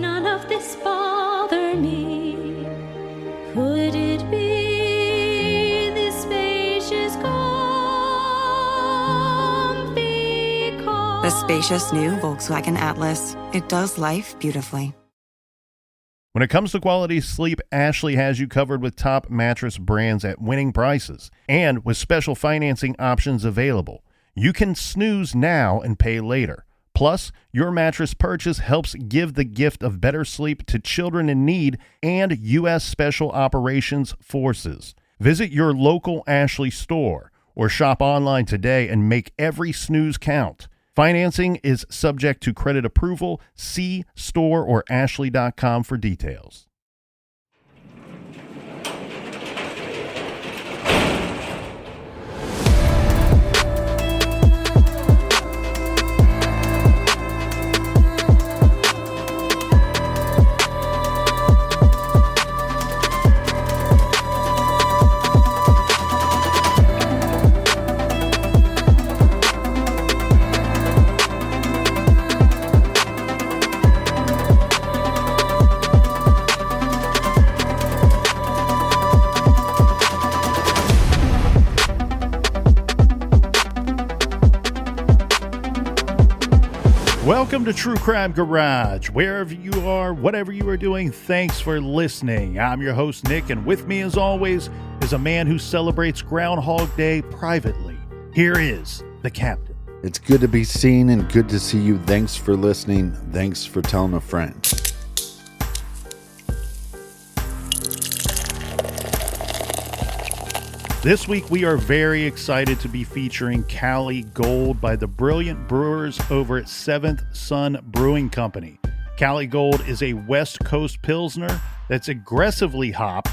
none of this bother me. Could it be this spacious comfy car? The spacious new Volkswagen Atlas. It does life beautifully. When it comes to quality sleep, Ashley has you covered with top mattress brands at winning prices and with special financing options available. You can snooze now and pay later. Plus, your mattress purchase helps give the gift of better sleep to children in need and U.S. Special Operations Forces. Visit your local Ashley store or shop online today and make every snooze count. Financing is subject to credit approval. See store or ashley.com for details. Welcome to True Crime Garage. Wherever you are, whatever you are doing, thanks for listening. I'm your host, Nick, and with me, as always, is a man who celebrates Groundhog Day privately. Here is the captain. It's good to be seen and good to see you. Thanks for listening. Thanks for telling a friend. This week, we are very excited to be featuring Cali Gold by the brilliant brewers over at 7th Sun Brewing Company. Cali Gold is a West Coast Pilsner that's aggressively hopped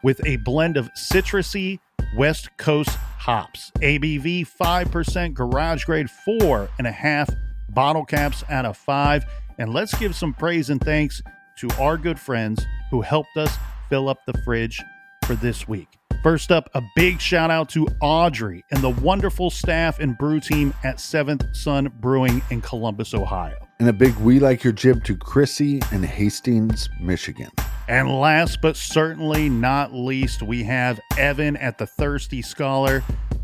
with a blend of citrusy West Coast hops. ABV 5%, garage grade 4.5 bottle caps out of 5. And let's give some praise and thanks to our good friends who helped us fill up the fridge for this week. First up, a big shout out to Audrey and the wonderful staff and brew team at 7th Sun Brewing in Columbus, Ohio. And a big we like your jib to Chrissy in Hastings, Michigan. And last but certainly not least, we have Evan at the Thirsty Scholar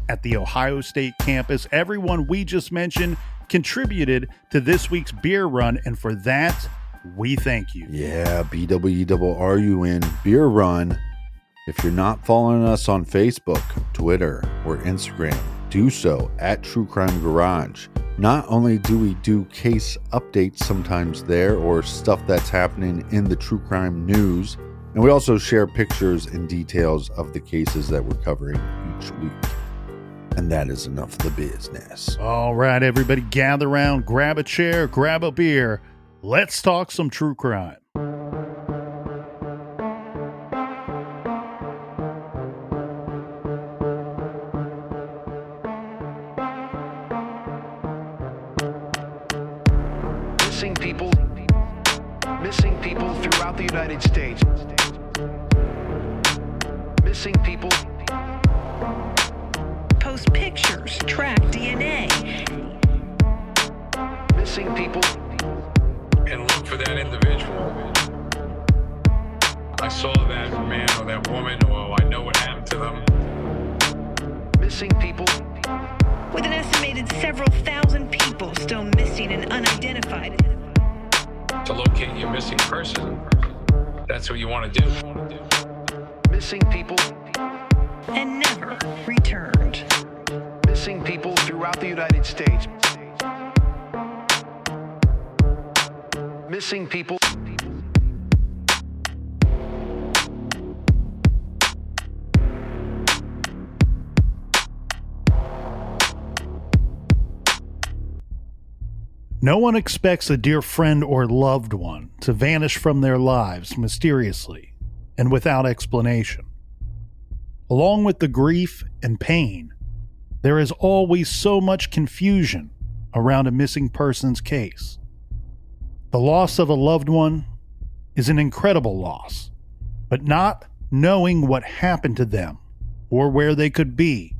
at the Ohio State campus. Everyone we just mentioned contributed to this week's beer run, and for that, we thank you. Yeah, BWRUN Beer Run. If you're not following us on Facebook, Twitter, or Instagram, do so at True Crime Garage. Not only do we do case updates sometimes there or stuff that's happening in the true crime news, and we also share pictures and details of the cases that we're covering each week. And that is enough of the business. All right, everybody gather around, grab a chair, grab a beer. Let's talk some true crime. Missing people throughout the United States. Missing people. Post pictures, track DNA. Missing people. And look for that individual. I saw that man or that woman, or I know what happened to them. Missing people. With an estimated several thousand people still missing and unidentified. To locate your missing person, that's what you want to do. Missing people. And never returned. Missing people throughout the United States. Missing people. No one expects a dear friend or loved one to vanish from their lives mysteriously and without explanation. Along with the grief and pain, there is always so much confusion around a missing person's case. The loss of a loved one is an incredible loss, but not knowing what happened to them or where they could be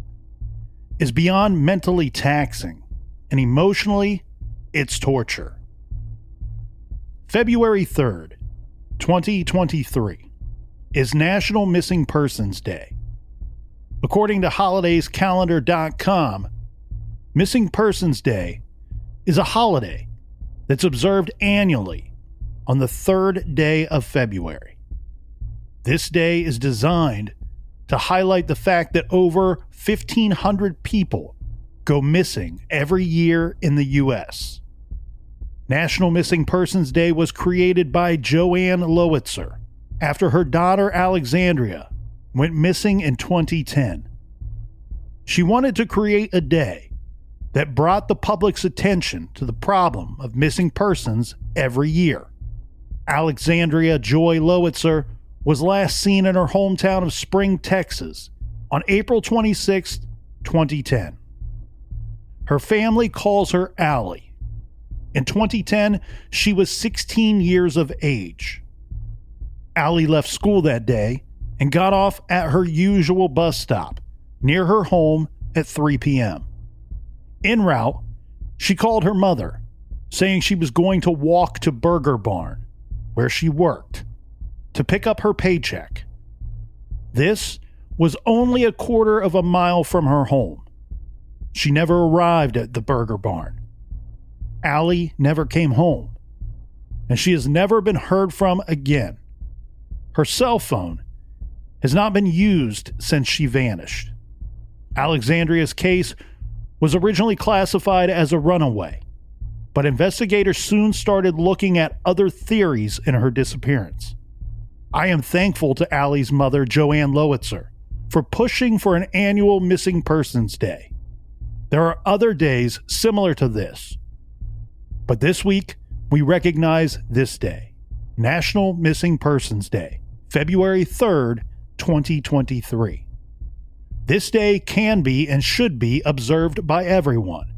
is beyond mentally taxing, and emotionally, it's torture. February 3rd, 2023 is National Missing Persons Day. According to holidayscalendar.com, Missing Persons Day is a holiday that's observed annually on the third day of February. This day is designed to highlight the fact that over 1,500 people go missing every year in the U.S. National Missing Persons Day was created by Joanne Lowitzer after her daughter Alexandria went missing in 2010. She wanted to create a day that brought the public's attention to the problem of missing persons every year. Alexandria Joy Lowitzer was last seen in her hometown of Spring, Texas on April 26, 2010. Her family calls her Allie. In 2010, she was 16 years of age. Allie left school that day and got off at her usual bus stop near her home at 3 p.m. En route, she called her mother, saying she was going to walk to Burger Barn, where she worked, to pick up her paycheck. This was only a quarter of a mile from her home. She never arrived at the Burger Barn. Allie never came home, and she has never been heard from again. Her cell phone has not been used since she vanished. Alexandria's case was originally classified as a runaway, but investigators soon started looking at other theories in her disappearance. I am thankful to Allie's mother, Joanne Lowitzer, for pushing for an annual Missing Persons Day. There are other days similar to this, but this week we recognize this day, National Missing Persons Day, February 3rd, 2023. This day can be and should be observed by everyone.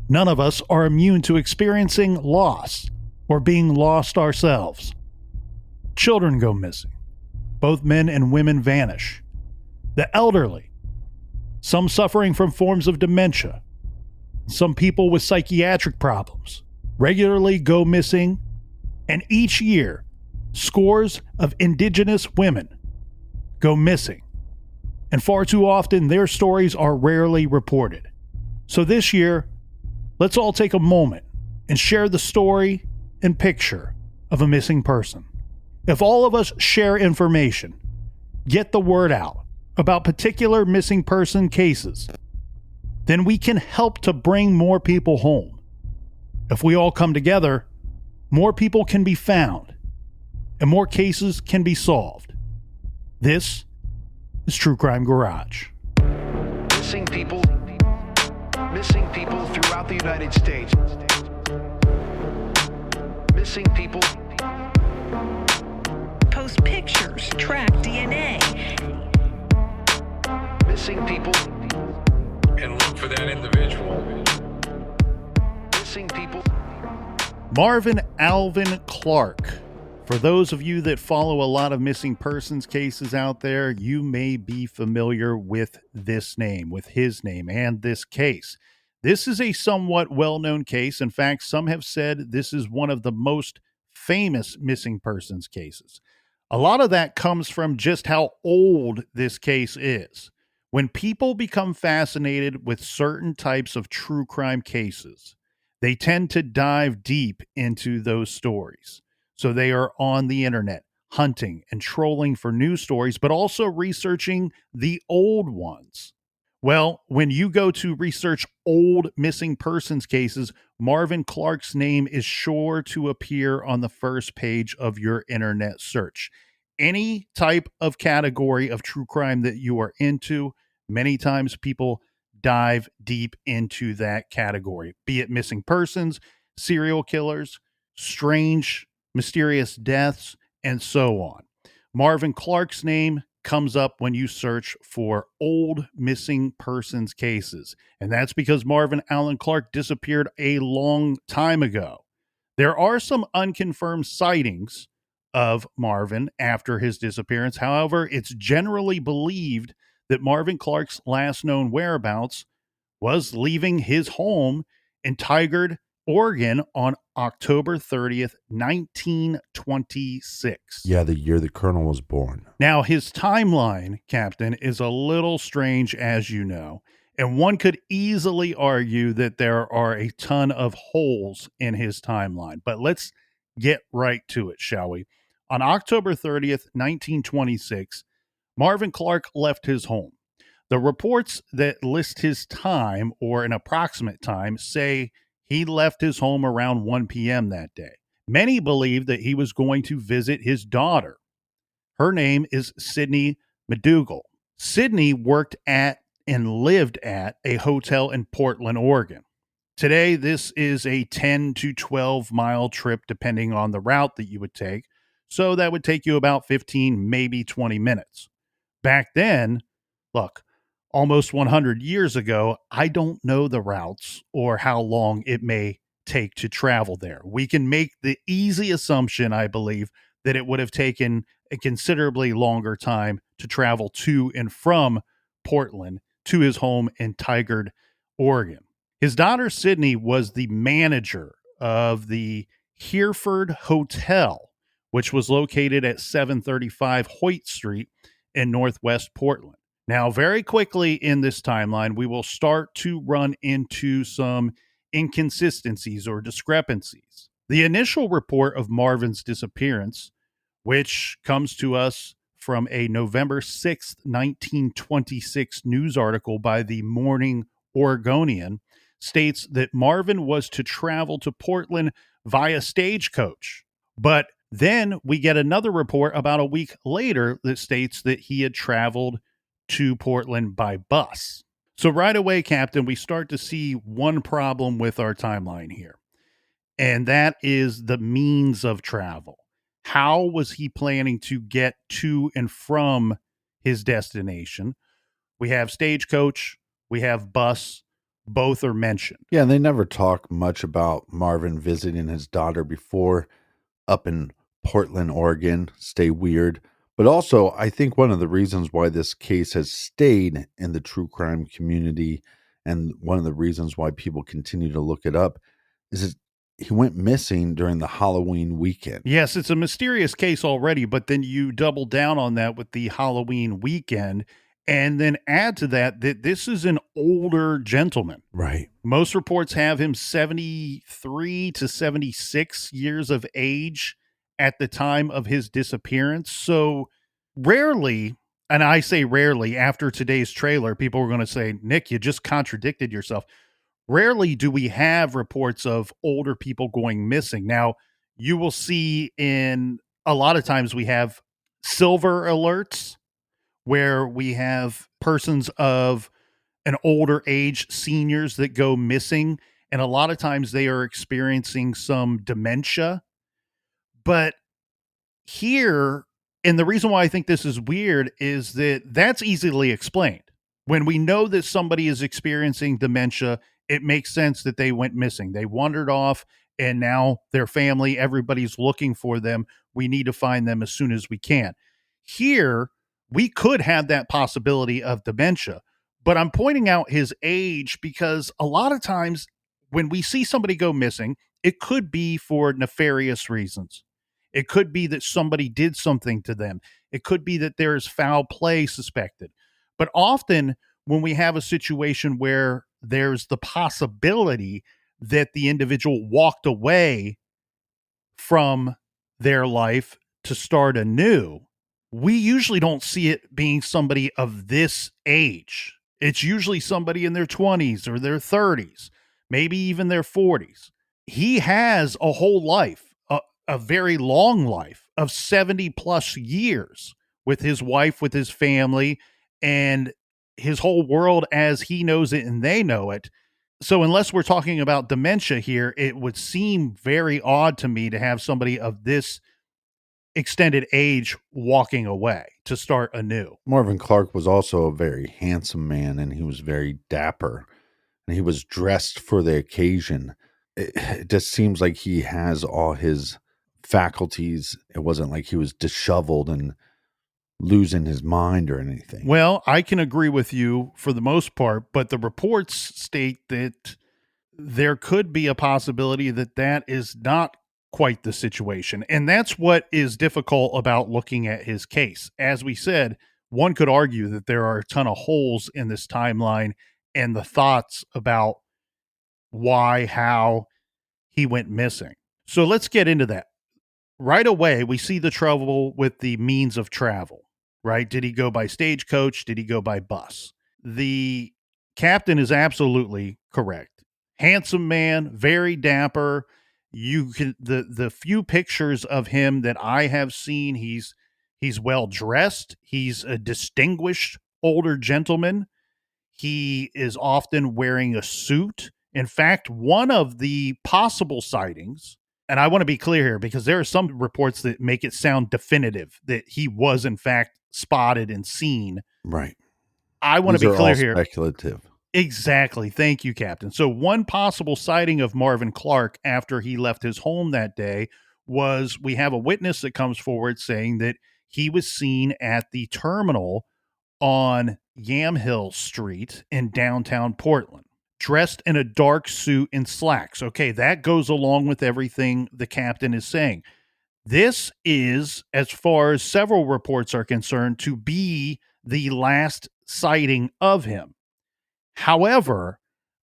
None of us are immune to experiencing loss or being lost ourselves. Children go missing. Both men and women vanish. The elderly, some suffering from forms of dementia, some people with psychiatric problems, regularly go missing, and each year, scores of indigenous women go missing. And far too often, their stories are rarely reported. So this year, let's all take a moment and share the story and picture of a missing person. If all of us share information, get the word out about particular missing person cases, then we can help to bring more people home. If we all come together, more people can be found and more cases can be solved. This is True Crime Garage. Missing people throughout the United States. Missing people. Post pictures, track DNA. Missing people. And look for that individual. Missing people. Marvin Alvin Clark. For those of you that follow a lot of missing persons cases out there, you may be familiar with this name, with his name, and this case. This is a somewhat well-known case. In fact, some have said this is one of the most famous missing persons cases. A lot of that comes from just how old this case is. When people become fascinated with certain types of true crime cases, they tend to dive deep into those stories. So they are on the internet hunting and trolling for new stories, but also researching the old ones. Well, when you go to research old missing persons cases, Marvin Clark's name is sure to appear on the first page of your internet search. Any type of category of true crime that you are into, many times people dive deep into that category, be it missing persons, serial killers, strange mysterious deaths, and so on. Marvin Clark's name comes up when you search for old missing persons cases. And that's because Marvin Allen Clark disappeared a long time ago. There are some unconfirmed sightings of Marvin after his disappearance. However, it's generally believed that Marvin Clark's last known whereabouts was leaving his home in Tigard, Oregon on October 30th, 1926. Yeah, the year the Colonel was born. Now, his timeline, Captain, is a little strange, as you know, and one could easily argue that there are a ton of holes in his timeline. But let's get right to it, shall we? On October 30th, 1926, Marvin Clark left his home. The reports that list his time or an approximate time say he left his home around 1 p.m. that day. Many believe that he was going to visit his daughter. Her name is Sydney McDougal. Sydney worked at and lived at a hotel in Portland, Oregon. Today, this is a 10 to 12 mile trip, depending on the route that you would take. So that would take you about 15, maybe 20 minutes. Back then, look, almost 100 years ago, I don't know the routes or how long it may take to travel there. We can make the easy assumption, I believe, that it would have taken a considerably longer time to travel to and from Portland to his home in Tigard, Oregon. His daughter, Sydney, was the manager of the Hereford Hotel, which was located at 735 Hoyt Street in Northwest Portland. Now, very quickly in this timeline, we will start to run into some inconsistencies or discrepancies. The initial report of Marvin's disappearance, which comes to us from a November 6th, 1926 news article by the Morning Oregonian, states that Marvin was to travel to Portland via stagecoach. But then we get another report about a week later that states that he had traveled to Portland by bus. So right away, Captain, we start to see one problem with our timeline here, and that is the means of travel. How was he planning to get to and from his destination? We have stagecoach, we have bus, both are mentioned. Yeah, and they never talk much about Marvin visiting his daughter before up in Portland, Oregon. Stay weird. But also, I think one of the reasons why this case has stayed in the true crime community and one of the reasons why people continue to look it up is he went missing during the Halloween weekend. Yes, it's a mysterious case already, but then you double down on that with the Halloween weekend and then add to that this is an older gentleman. Right. Most reports have him 73 to 76 years of age at the time of his disappearance. So rarely, and I say rarely, after today's trailer, people are going to say, Nick, you just contradicted yourself. Rarely do we have reports of older people going missing. Now, you will see in a lot of times we have silver alerts where we have persons of an older age, seniors that go missing. And a lot of times they are experiencing some dementia. But here, and the reason why I think this is weird is that that's easily explained. When we know that somebody is experiencing dementia, it makes sense that they went missing. They wandered off and now their family, everybody's looking for them. We need to find them as soon as we can. Here, we could have that possibility of dementia, but I'm pointing out his age because a lot of times when we see somebody go missing, it could be for nefarious reasons. It could be that somebody did something to them. It could be that there is foul play suspected. But often when we have a situation where there's the possibility that the individual walked away from their life to start anew, we usually don't see it being somebody of this age. It's usually somebody in their 20s or their 30s, maybe even their 40s. He has a whole life, a very long life of 70 plus years with his wife, with his family, and his whole world as he knows it and they know it. So unless we're talking about dementia here, it would seem very odd to me to have somebody of this extended age walking away to start anew. Marvin Clark was also a very handsome man, and he was very dapper, and he was dressed for the occasion. It just seems like he has all his faculties. It wasn't like he was disheveled and losing his mind or anything. Well, I can agree with you for the most part, but the reports state that there could be a possibility that that is not quite the situation. And that's what is difficult about looking at his case. As we said, one could argue that there are a ton of holes in this timeline and the thoughts about why, how he went missing. So let's get into that. Right away, we see the trouble with the means of travel, right? Did he go by stagecoach? Did he go by bus? The captain is absolutely correct. Handsome man, very dapper. You can the few pictures of him that I have seen, he's well dressed. He's a distinguished older gentleman. He is often wearing a suit. In fact, one of the possible sightings, and I want to be clear here because there are some reports that make it sound definitive that he was in fact spotted and seen. Right. I want These to be are clear all here. speculative. Exactly. Thank you, Captain. So one possible sighting of Marvin Clark after he left his home that day was we have a witness that comes forward saying that he was seen at the terminal on Yamhill Street in downtown Portland, dressed in a dark suit and slacks. Okay, that goes along with everything the captain is saying. This is, as far as several reports are concerned, to be the last sighting of him. However,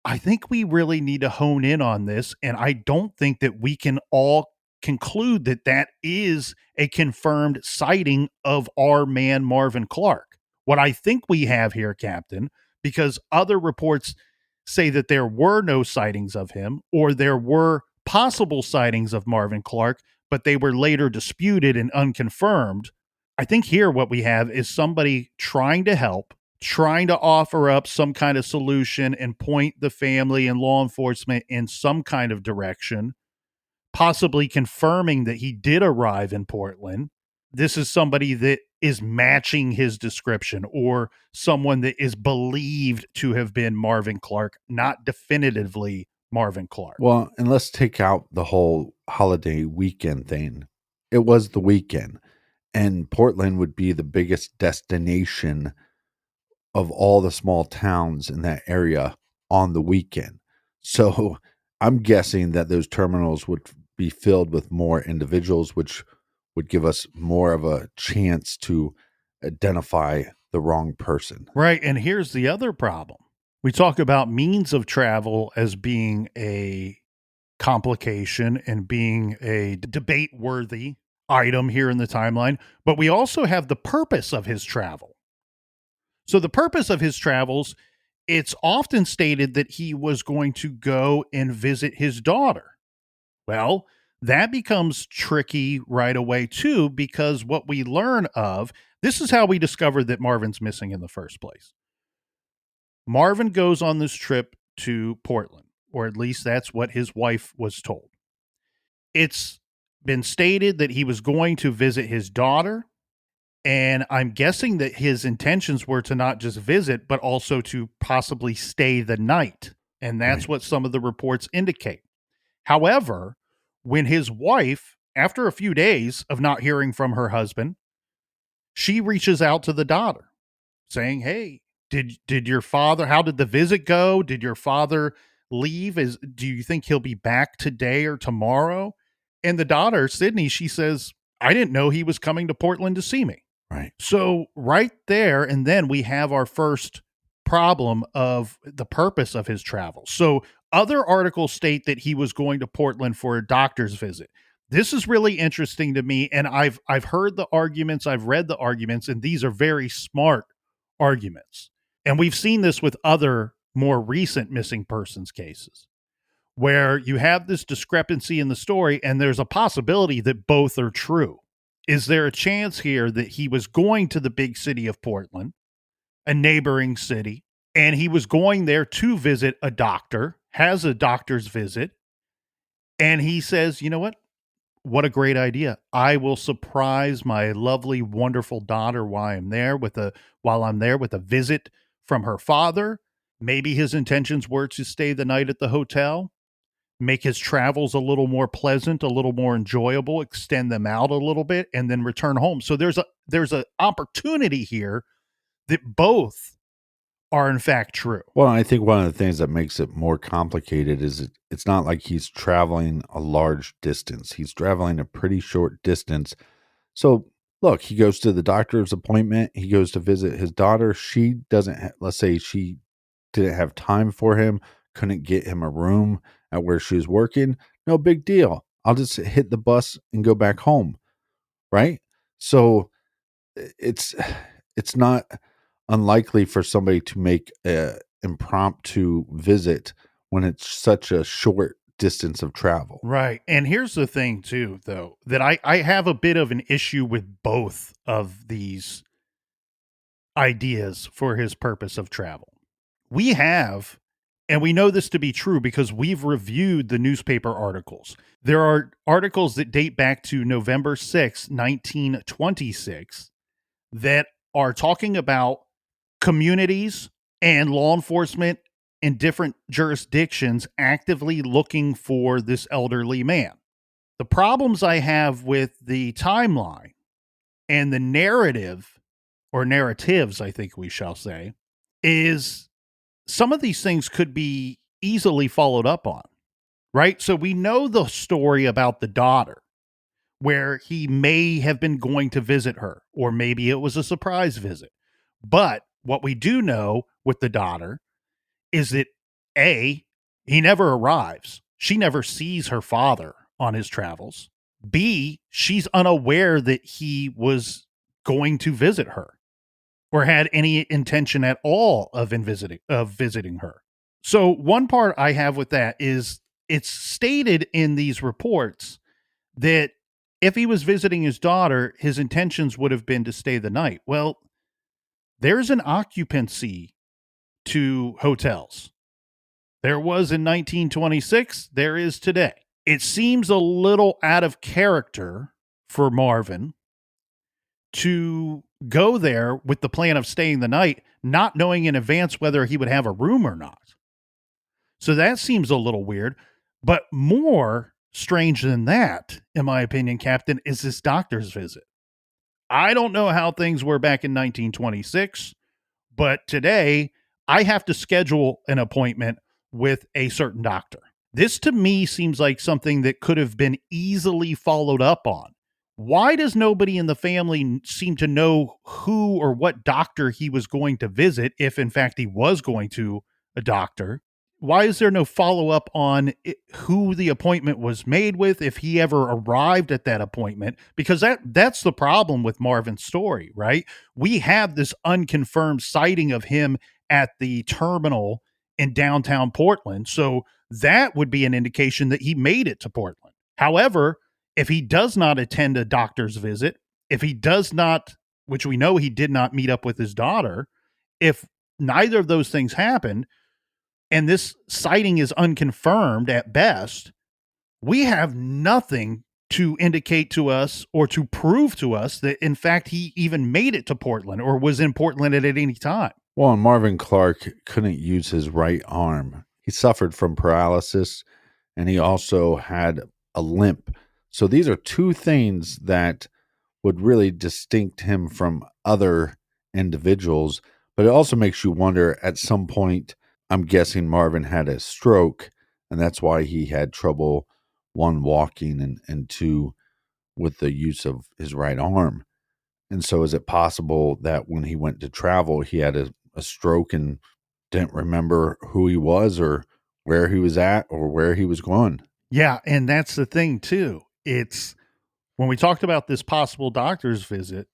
I think we really need to hone in on this, and I don't think that we can all conclude that that is a confirmed sighting of our man Marvin Clark. What I think we have here, Captain, because other reports say that there were no sightings of him, or there were possible sightings of Marvin Clark, but they were later disputed and unconfirmed. I think here what we have is somebody trying to help, trying to offer up some kind of solution and point the family and law enforcement in some kind of direction, possibly confirming that he did arrive in Portland. This is somebody that is matching his description or someone that is believed to have been Marvin Clark, not definitively Marvin Clark. Well, and let's take out the whole holiday weekend thing. It was the weekend, and Portland would be the biggest destination of all the small towns in that area on the weekend. So I'm guessing that those terminals would be filled with more individuals, which would give us more of a chance to identify the wrong person. Right. And here's the other problem. We talk about means of travel as being a complication and being a debate worthy item here in the timeline, but we also have the purpose of his travel. So the purpose of his travels, it's often stated that he was going to go and visit his daughter. Well, that becomes tricky right away too, because what we learn of, this is how we discovered that Marvin's missing in the first place. Marvin goes on this trip to Portland, or at least that's what his wife was told. It's been stated that he was going to visit his daughter, and I'm guessing that his intentions were to not just visit, but also to possibly stay the night. And that's Right. what some of the reports indicate. However, when his wife, after a few days of not hearing from her husband, she reaches out to the daughter saying, "Hey, did your father, how did the visit go? Did your father leave? Do you think he'll be back today or tomorrow?" And the daughter, Sydney, she says, "I didn't know he was coming to Portland to see me." Right. So right there, and then we have our first problem of the purpose of his travel. So other articles state that he was going to Portland for a doctor's visit. This is really interesting to me, and I've heard the arguments, I've read the arguments, and these are very smart arguments. And we've seen this with other more recent missing persons cases, where you have this discrepancy in the story, and there's a possibility that both are true. Is there a chance here that he was going to the big city of Portland, a neighboring city, and he was going there to visit a doctor, has a doctor's visit, and he says, "You know what a great idea. I will surprise my lovely, wonderful daughter while I'm there with a visit from her father." Maybe his intentions were to stay the night at the hotel, make his travels a little more pleasant, a little more enjoyable, extend them out a little bit, and then return home. So there's a opportunity here that both are in fact true. Well, I think one of the things that makes it more complicated is it's not like he's traveling a large distance. He's traveling a pretty short distance. So, look, he goes to the doctor's appointment. He goes to visit his daughter. She doesn't, let's say she didn't have time for him, couldn't get him a room at where she was working. No big deal. I'll just hit the bus and go back home. Right. So it's not unlikely for somebody to make a impromptu visit when it's such a short distance of travel. Right. And here's the thing, too, though, that I have a bit of an issue with both of these ideas for his purpose of travel. We have, and we know this to be true because we've reviewed the newspaper articles. There are articles that date back to November 6, 1926, that are talking about communities and law enforcement in different jurisdictions actively looking for this elderly man. The problems I have with the timeline and the narrative, or narratives, I think we shall say, is some of these things could be easily followed up on, right? So we know the story about the daughter, where he may have been going to visit her, or maybe it was a surprise visit. But what we do know with the daughter is that A, he never arrives. She never sees her father on his travels. B, she's unaware that he was going to visit her or had any intention at all of visiting her. So one part I have with that is it's stated in these reports that if he was visiting his daughter, his intentions would have been to stay the night. Well, there's an occupancy to hotels. There was in 1926, there is today. It seems a little out of character for Marvin to go there with the plan of staying the night, not knowing in advance whether he would have a room or not. So that seems a little weird. But more strange than that, in my opinion, Captain, is this doctor's visit. I don't know how things were back in 1926, but today I have to schedule an appointment with a certain doctor. This to me seems like something that could have been easily followed up on. Why does nobody in the family seem to know who or what doctor he was going to visit, if in fact he was going to a doctor? Why is there no follow-up on who the appointment was made with, if he ever arrived at that appointment? Because that's the problem with Marvin's story, right? We have this unconfirmed sighting of him at the terminal in downtown Portland. So that would be an indication that he made it to Portland. However, if he does not attend a doctor's visit, if he does not, which we know he did not meet up with his daughter, if neither of those things happened, and this sighting is unconfirmed at best, we have nothing to indicate to us or to prove to us that, in fact, he even made it to Portland or was in Portland at any time. Well, and Marvin Clark couldn't use his right arm. He suffered from paralysis, and he also had a limp. So these are two things that would really distinct him from other individuals. But it also makes you wonder, at some point, I'm guessing Marvin had a stroke, and that's why he had trouble, one, walking, and two, with the use of his right arm. And so is it possible that when he went to travel, he had a stroke and didn't remember who he was or where he was at or where he was going? Yeah, and that's the thing, too. It's when we talked about this possible doctor's visit,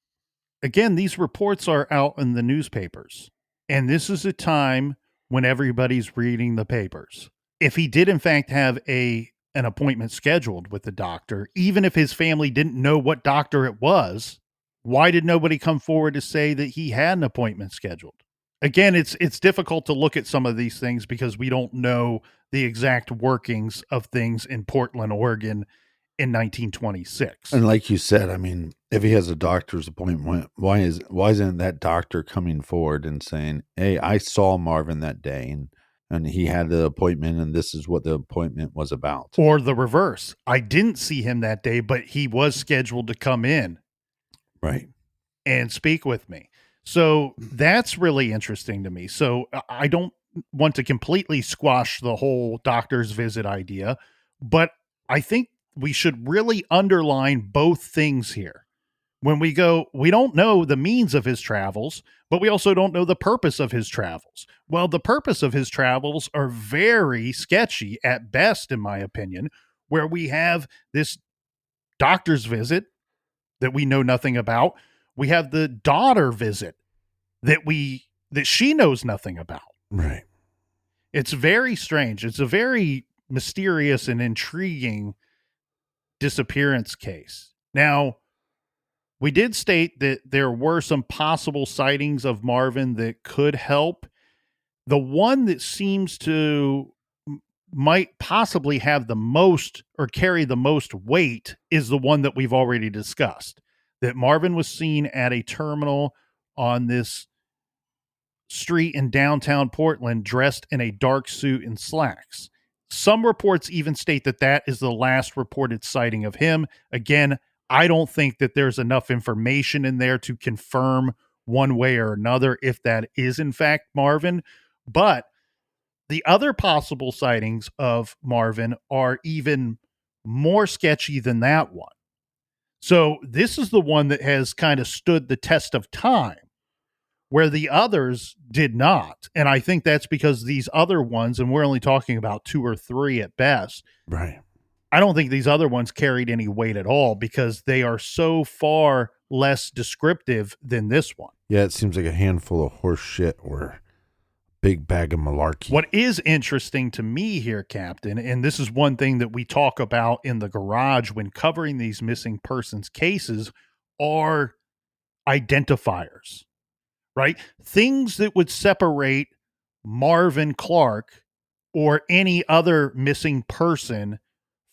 again, these reports are out in the newspapers, and this is a time when everybody's reading the papers. If he did in fact have an appointment scheduled with the doctor, even if his family didn't know what doctor it was, why did nobody come forward to say that he had an appointment scheduled? Again, it's difficult to look at some of these things because we don't know the exact workings of things in Portland, Oregon in 1926. And like you said, I mean, if he has a doctor's appointment, why isn't that doctor coming forward and saying, "Hey, I saw Marvin that day and he had the appointment and this is what the appointment was about"? Or the reverse. I didn't see him that day, but he was scheduled to come in Right. and speak with me. So that's really interesting to me. So I don't want to completely squash the whole doctor's visit idea, but I think we should really underline both things here. When we go, we don't know the means of his travels, but we also don't know the purpose of his travels. Well, the purpose of his travels are very sketchy at best, in my opinion, where we have this doctor's visit that we know nothing about. We have the daughter visit that she knows nothing about. Right. It's very strange. It's a very mysterious and intriguing disappearance case. Now, we did state that there were some possible sightings of Marvin that could help. The one that seems to might possibly have the most or carry the most weight is the one that we've already discussed, that Marvin was seen at a terminal on this street in downtown Portland dressed in a dark suit and slacks. Some reports even state that that is the last reported sighting of him. Again, I don't think that there's enough information in there to confirm one way or another if that is in fact Marvin. But the other possible sightings of Marvin are even more sketchy than that one. So this is the one that has kind of stood the test of time, where the others did not. And I think that's because these other ones, and we're only talking about 2 or 3 at best. Right. I don't think these other ones carried any weight at all because they are so far less descriptive than this one. Yeah, it seems like a handful of horse shit or big bag of malarkey. What is interesting to me here, Captain, and this is one thing that we talk about in the garage when covering these missing persons cases, are identifiers, right? Things that would separate Marvin Clark or any other missing person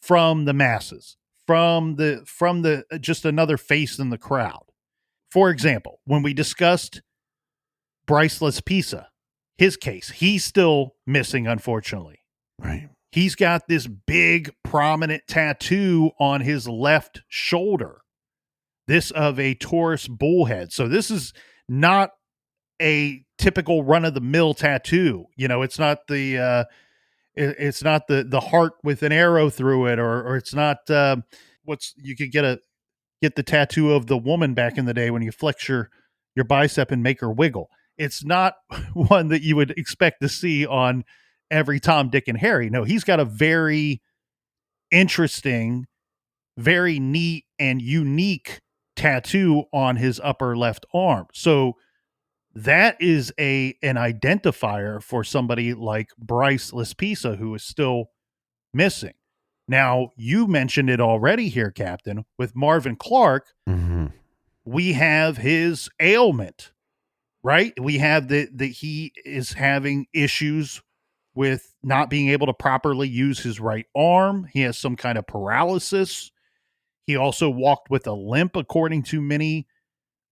from the masses, from the just another face in the crowd. For example, when we discussed Bryce Lespisa, his case, he's still missing, unfortunately. Right. He's got this big prominent tattoo on his left shoulder, this of a Taurus bullhead. So this is not a typical run-of-the-mill tattoo. You know, it's not the heart with an arrow through it, or it's not you could get the tattoo of the woman back in the day when you flex your bicep and make her wiggle. It's not one that you would expect to see on every Tom, Dick, and Harry. No, he's got a very interesting, very neat, and unique tattoo on his upper left arm. So that is an identifier for somebody like Bryce Lespisa, who is still missing. Now, you mentioned it already here, Captain. With Marvin Clark, we have his ailment, right? We have that he is having issues with not being able to properly use his right arm. He has some kind of paralysis. He also walked with a limp, according to many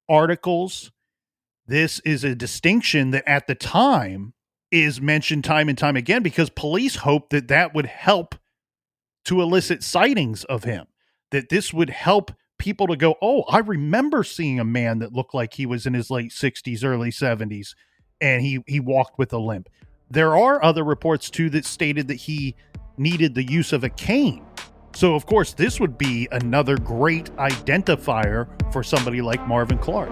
articles. This is a distinction that at the time is mentioned time and time again because police hoped that that would help to elicit sightings of him, that this would help people to go, oh, I remember seeing a man that looked like he was in his late 60s, early 70s, and he walked with a limp. There are other reports, too, that stated that he needed the use of a cane. So, of course, this would be another great identifier for somebody like Marvin Clark.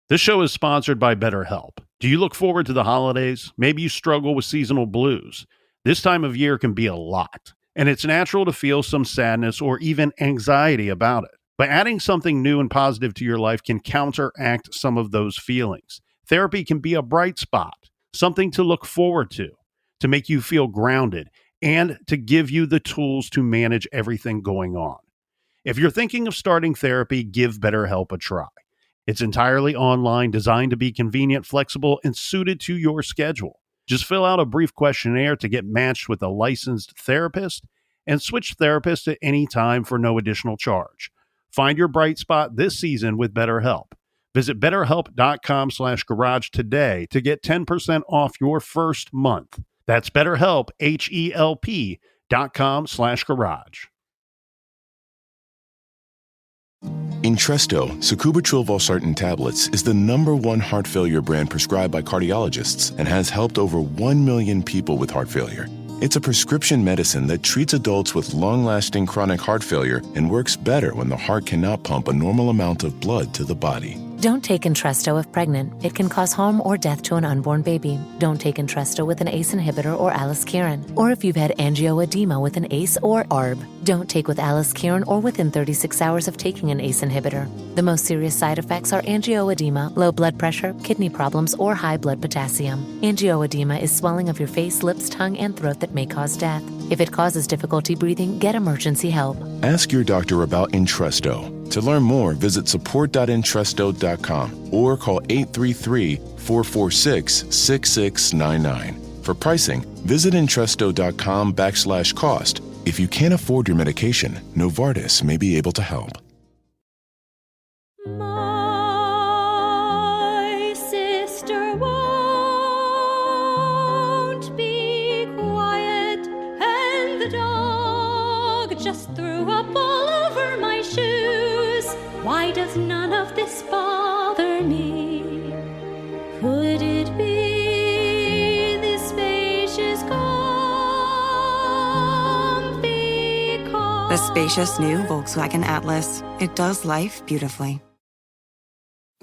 This show is sponsored by BetterHelp. Do you look forward to the holidays? Maybe you struggle with seasonal blues. This time of year can be a lot, and it's natural to feel some sadness or even anxiety about it. But adding something new and positive to your life can counteract some of those feelings. Therapy can be a bright spot, something to look forward to make you feel grounded, and to give you the tools to manage everything going on. If you're thinking of starting therapy, give BetterHelp a try. It's entirely online, designed to be convenient, flexible, and suited to your schedule. Just fill out a brief questionnaire to get matched with a licensed therapist and switch therapists at any time for no additional charge. Find your bright spot this season with BetterHelp. Visit betterhelp.com/garage today to get 10% off your first month. That's BetterHelp, HELP.com/garage. Entresto, sacubitril valsartan tablets, is the #1 heart failure brand prescribed by cardiologists and has helped over 1 million people with heart failure. It's a prescription medicine that treats adults with long-lasting chronic heart failure and works better when the heart cannot pump a normal amount of blood to the body. Don't take Entresto if pregnant. It can cause harm or death to an unborn baby. Don't take Entresto with an ACE inhibitor or aliskiren, or if you've had angioedema with an ACE or ARB. Don't take with aliskiren or within 36 hours of taking an ACE inhibitor. The most serious side effects are angioedema, low blood pressure, kidney problems, or high blood potassium. Angioedema is swelling of your face, lips, tongue, and throat that may cause death. If it causes difficulty breathing, get emergency help. Ask your doctor about Entresto. To learn more, visit support.entresto.com or call 833-446-6699. For pricing, visit Entresto.com/cost. If you can't afford your medication, Novartis may be able to help. My sister won't be quiet, and the dog just threw up all over my shoes. Why does none of this bother me? Could it be this spacious comfy car? The spacious new Volkswagen Atlas. It does life beautifully.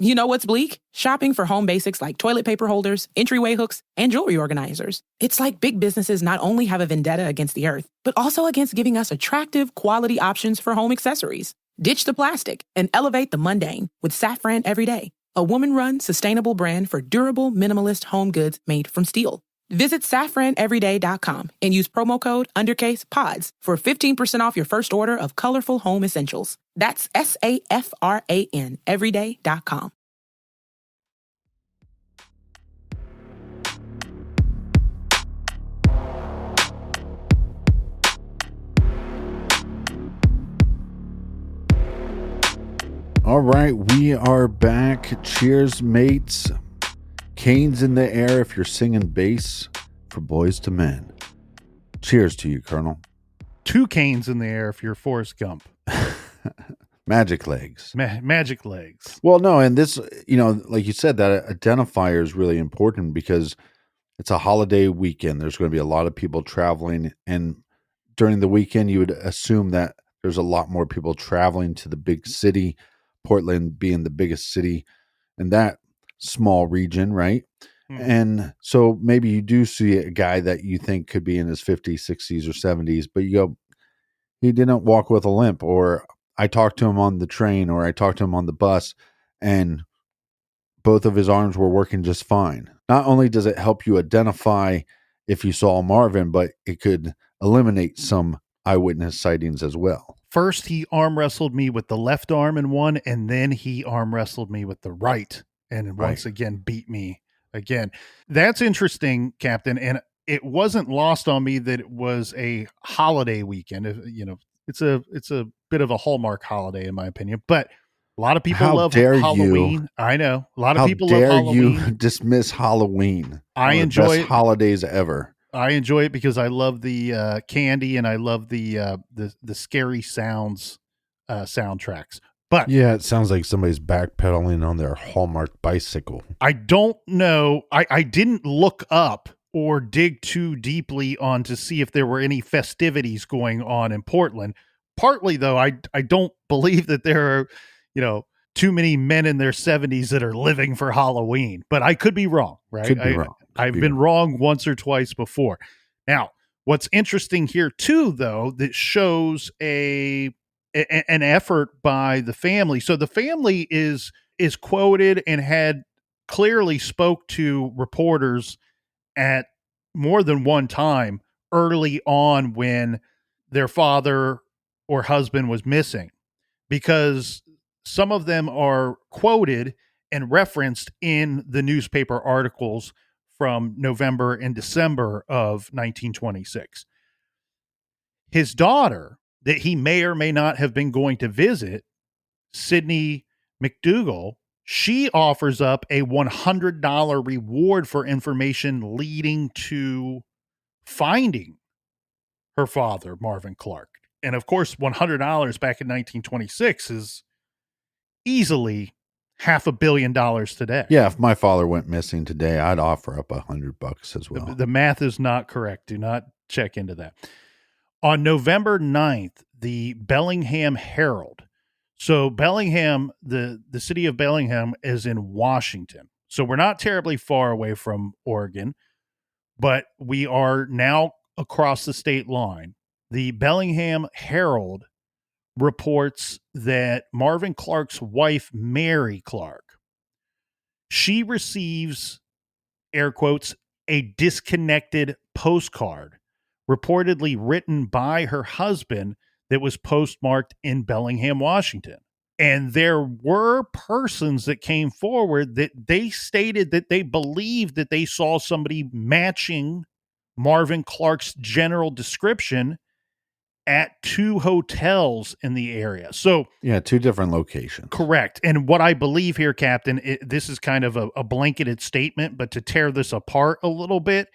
You know what's bleak? Shopping for home basics like toilet paper holders, entryway hooks, and jewelry organizers. It's like big businesses not only have a vendetta against the earth, but also against giving us attractive, quality options for home accessories. Ditch the plastic and elevate the mundane with Safran Everyday, a woman-run, sustainable brand for durable, minimalist home goods made from steel. Visit safraneveryday.com and use promo code UNDERCASEPODS for 15% off your first order of colorful home essentials. That's SAFRAN everyday.com. All right, we are back. Cheers, mates. Canes in the air if you're singing bass for Boys to Men. Cheers to you, Colonel. 2 canes in the air if you're Forrest Gump. Magic legs. Magic legs. Well, no, and this, like you said, that identifier is really important because it's a holiday weekend. There's going to be a lot of people traveling, and during the weekend, you would assume that there's a lot more people traveling to the big city, Portland being the biggest city in that small region, right? And so maybe you do see a guy that you think could be in his 50s, 60s, or 70s, but you go, he didn't walk with a limp, or I talked to him on the train, or I talked to him on the bus, and both of his arms were working just fine. Not only does it help you identify if you saw Marvin, but it could eliminate some eyewitness sightings as well. First, he arm wrestled me with the left arm in one, and then he arm wrestled me with the right, and once again beat me again. That's interesting, Captain, and it wasn't lost on me that it was a holiday weekend. It's a bit of a Hallmark holiday, in my opinion, but a lot of people love Halloween. I know. A lot of people love Halloween. How dare you dismiss Halloween? I enjoy it. Holidays ever. I enjoy it because I love the candy and I love the scary sounds soundtracks. But yeah, it sounds like somebody's backpedaling on their Hallmark bicycle. I don't know. I didn't look up or dig too deeply on to see if there were any festivities going on in Portland. Partly, though, I don't believe that there are, too many men in their 70s that are living for Halloween. But I could be wrong, right? Could be wrong. I've been wrong once or twice before. Now, what's interesting here, too, though, that shows an effort by the family. So the family is quoted and had clearly spoke to reporters at more than one time early on when their father or husband was missing, because some of them are quoted and referenced in the newspaper articles from November and December of 1926. His daughter, that he may or may not have been going to visit, Sydney McDougal, She offers up a $100 reward for information leading to finding her father, Marvin Clark. And of course, $100 back in 1926 is easily $500 million today. Yeah, if my father went missing today, I'd offer up $100 as well. The math is not correct. Do not check into that. On November 9th, the Bellingham Herald. So Bellingham, the city of Bellingham is in Washington. So we're not terribly far away from Oregon, but we are now across the state line. The Bellingham Herald reports that Marvin Clark's wife, Mary Clark, she receives, air quotes, a disconnected postcard reportedly written by her husband that was postmarked in Bellingham, Washington. And there were persons that came forward that they stated that they believed that they saw somebody matching Marvin Clark's general description at 2 hotels in the area. So, yeah, 2 different locations. Correct. And what I believe here, Captain, this is kind of a blanketed statement, but to tear this apart a little bit,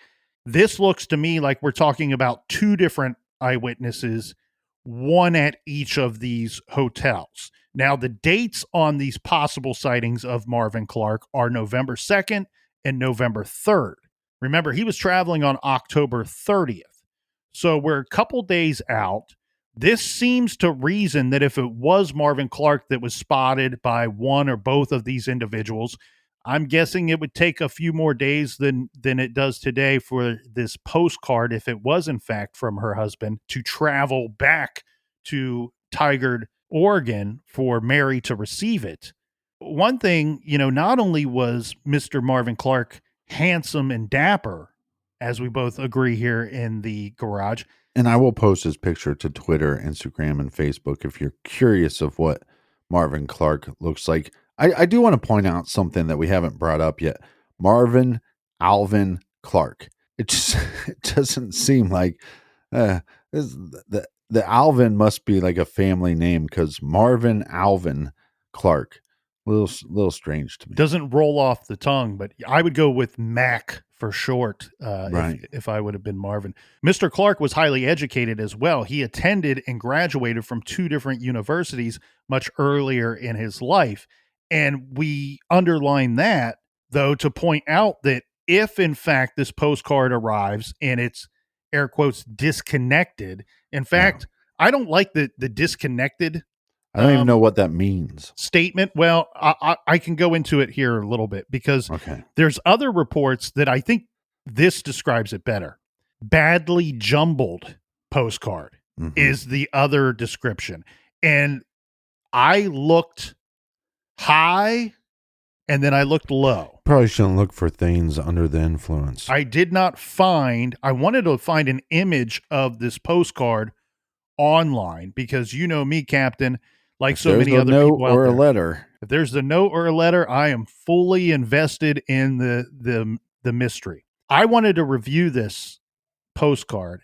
this looks to me like we're talking about 2 different eyewitnesses, one at each of these hotels. Now, the dates on these possible sightings of Marvin Clark are November 2nd and November 3rd. Remember, he was traveling on October 30th. So we're a couple days out. This seems to reason that if it was Marvin Clark that was spotted by one or both of these individuals, I'm guessing it would take a few more days than it does today for this postcard, if it was in fact from her husband, to travel back to Tigard, Oregon for Mary to receive it. One thing, not only was Mr. Marvin Clark handsome and dapper, as we both agree here in the garage. And I will post his picture to Twitter, Instagram, and Facebook if you're curious of what Marvin Clark looks like. I do want to point out something that we haven't brought up yet. Marvin Alvin Clark. It doesn't seem like the Alvin must be like a family name, because Marvin Alvin Clark, little strange to me. Doesn't roll off the tongue, but I would go with Mac for short, right. if I would have been Marvin. Mr. Clark was highly educated as well. He attended and graduated from 2 different universities much earlier in his life. And we underline that, though, to point out that if, in fact, this postcard arrives and it's, air quotes, disconnected. In fact, I don't like the disconnected. I don't even know what that means. Statement. Well, I can go into it here a little bit, because there's other reports that I think this describes it better. Badly jumbled postcard is the other description. And I looked high and then I looked low. Probably shouldn't look for things under the influence. I did not find, I wanted to find an image of this postcard online, because you know me, Captain, like so many other people out there. A letter. If there's a note or a letter, I am fully invested in the mystery. I wanted to review this postcard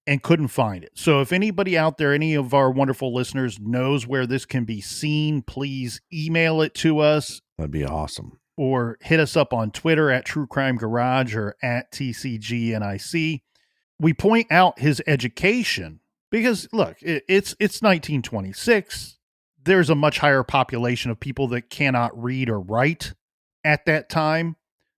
and couldn't find it. So if anybody out there, any of our wonderful listeners, knows where this can be seen, please email it to us. That'd be awesome. Or hit us up on Twitter at True Crime Garage or at TCGNIC. We point out his education because, look, it's 1926. There's a much higher population of people that cannot read or write at that time.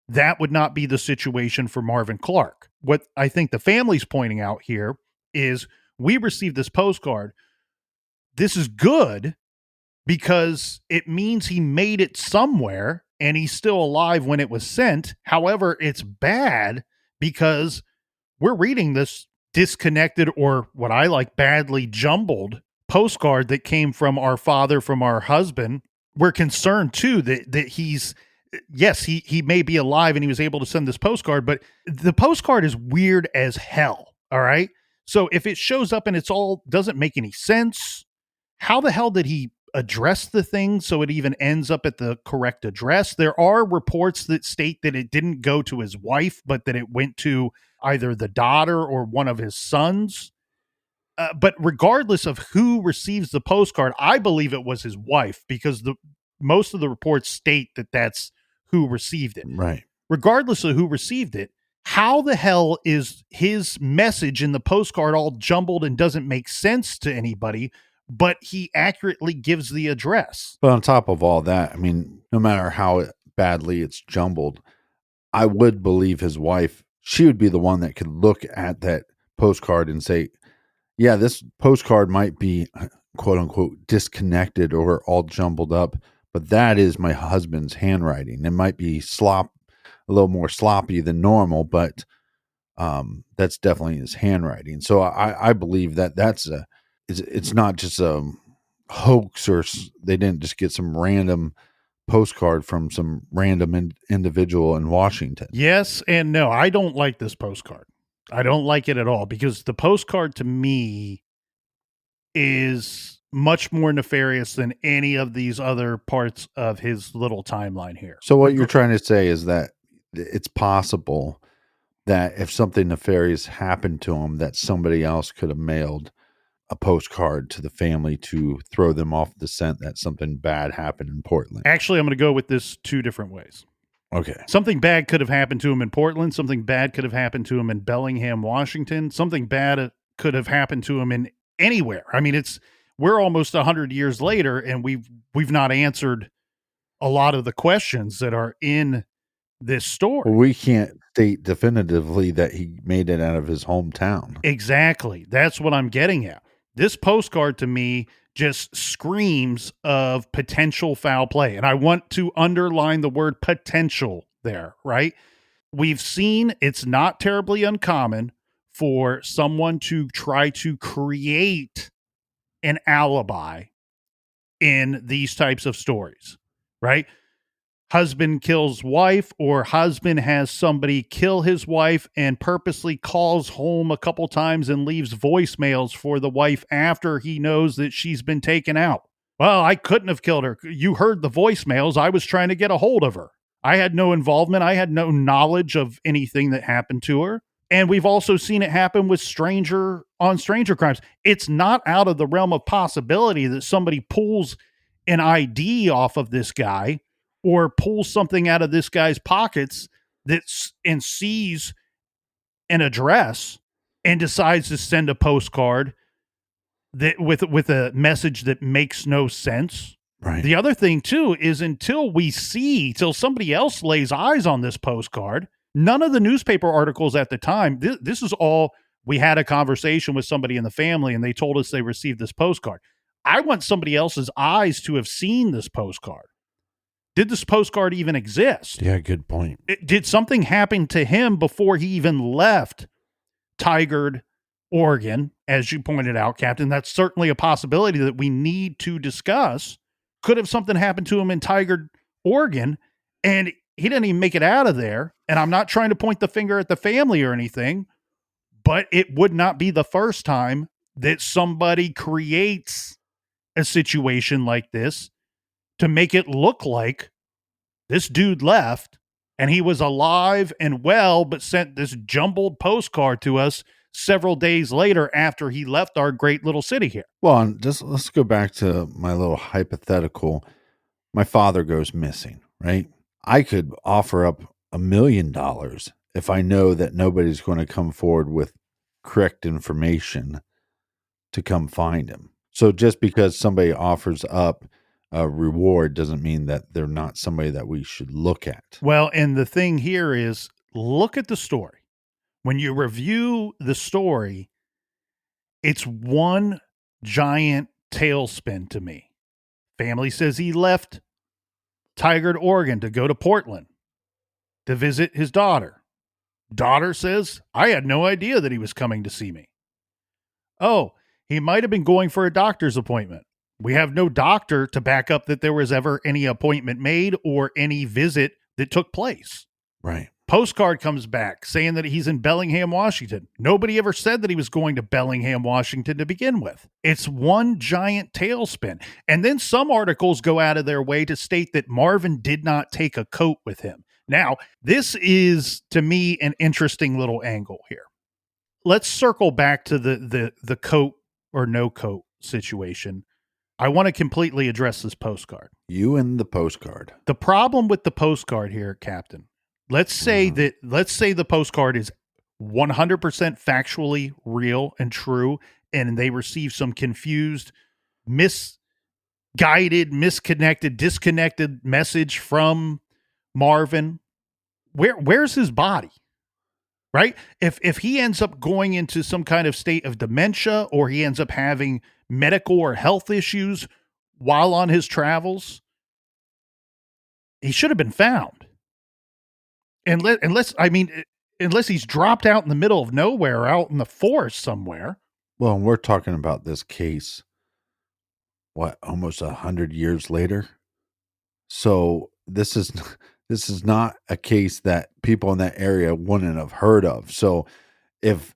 That would not be the situation for Marvin Clark. What I think the family's pointing out here is, we received this postcard. This is good because it means he made it somewhere and he's still alive when it was sent. However, it's bad because we're reading this disconnected, or what I like, badly jumbled postcard that came from our father, from our husband. We're concerned too that he's, yes, he may be alive and he was able to send this postcard, but the postcard is weird as hell. All right. So if it shows up and it's all doesn't make any sense, how the hell did he address the thing so it even ends up at the correct address? There are reports that state that it didn't go to his wife, but that it went to either the daughter or one of his sons. But regardless of who receives the postcard, I believe it was his wife, because most of the reports state that that's who received it. Right. Regardless of who received it, how the hell is his message in the postcard all jumbled and doesn't make sense to anybody, but he accurately gives the address? But on top of all that, I mean, no matter how badly it's jumbled, I would believe his wife, she would be the one that could look at that postcard and say, yeah, this postcard might be quote unquote disconnected or all jumbled up, but that is my husband's handwriting. It might be a little more sloppy than normal, but that's definitely his handwriting. So I believe that it's not just a hoax, or they didn't just get some random postcard from some random individual in Washington. Yes and no. I don't like this postcard. I don't like it at all, because the postcard to me is much more nefarious than any of these other parts of his little timeline here. So what you're trying to say is that it's possible that if something nefarious happened to him, that somebody else could have mailed a postcard to the family to throw them off the scent that something bad happened in Portland. Actually, I'm going to go with this two different ways. Okay. Something bad could have happened to him in Portland. Something bad could have happened to him in Bellingham, Washington. Something bad could have happened to him in anywhere. I mean, we're almost 100 years later, and we've not answered a lot of the questions that are in this story. Well, we can't state definitively that he made it out of his hometown. Exactly. That's what I'm getting at. This postcard to me just screams of potential foul play. And I want to underline the word potential there, right? We've seen it's not terribly uncommon for someone to try to create an alibi in these types of stories, right? Husband kills wife, or husband has somebody kill his wife and purposely calls home a couple times and leaves voicemails for the wife after he knows that she's been taken out. Well, I couldn't have killed her. You heard the voicemails. I was trying to get a hold of her. I had no involvement. I had no knowledge of anything that happened to her. And we've also seen it happen with stranger crimes. It's not out of the realm of possibility that somebody pulls an ID off of this guy, or pulls something out of this guy's pockets and sees an address and decides to send a postcard that with a message that makes no sense. Right. The other thing too is till somebody else lays eyes on this postcard, none of the newspaper articles at the time, this is all, we had a conversation with somebody in the family and they told us they received this postcard. I want somebody else's eyes to have seen this postcard. Did this postcard even exist? Yeah, good point. Did something happen to him before he even left Tigard, Oregon? As you pointed out, Captain, that's certainly a possibility that we need to discuss. Could have something happened to him in Tigard, Oregon, and he didn't even make it out of there. And I'm not trying to point the finger at the family or anything, but it would not be the first time that somebody creates a situation like this to make it look like this dude left and he was alive and well, but sent this jumbled postcard to us several days later after he left our great little city here. Well, and let's go back to my little hypothetical. My father goes missing, right? I could offer up $1 million if I know that nobody's going to come forward with correct information to come find him. So just because somebody offers up a reward doesn't mean that they're not somebody that we should look at. Well, and the thing here is, look at the story. When you review the story, it's one giant tailspin to me. Family says he left Tigard, Oregon to go to Portland to visit his daughter. Daughter says, I had no idea that he was coming to see me. Oh, he might have been going for a doctor's appointment. We have no doctor to back up that there was ever any appointment made or any visit that took place. Right. Postcard comes back saying that he's in Bellingham, Washington. Nobody ever said that he was going to Bellingham, Washington to begin with. It's one giant tailspin. And then some articles go out of their way to state that Marvin did not take a coat with him. Now, this is, to me, an interesting little angle here. Let's circle back to the coat or no coat situation. I want to completely address this postcard. You and the postcard. The problem with the postcard here, Captain, let's say the postcard is 100% factually real and true, and they receive some confused, misguided, misconnected, disconnected message from Marvin. Where's his body? Right? If he ends up going into some kind of state of dementia, or he ends up having medical or health issues while on his travels, he should have been found. Unless he's dropped out in the middle of nowhere, out in the forest somewhere. Well, we're talking about this case, almost 100 years later. So this is not a case that people in that area wouldn't have heard of. So if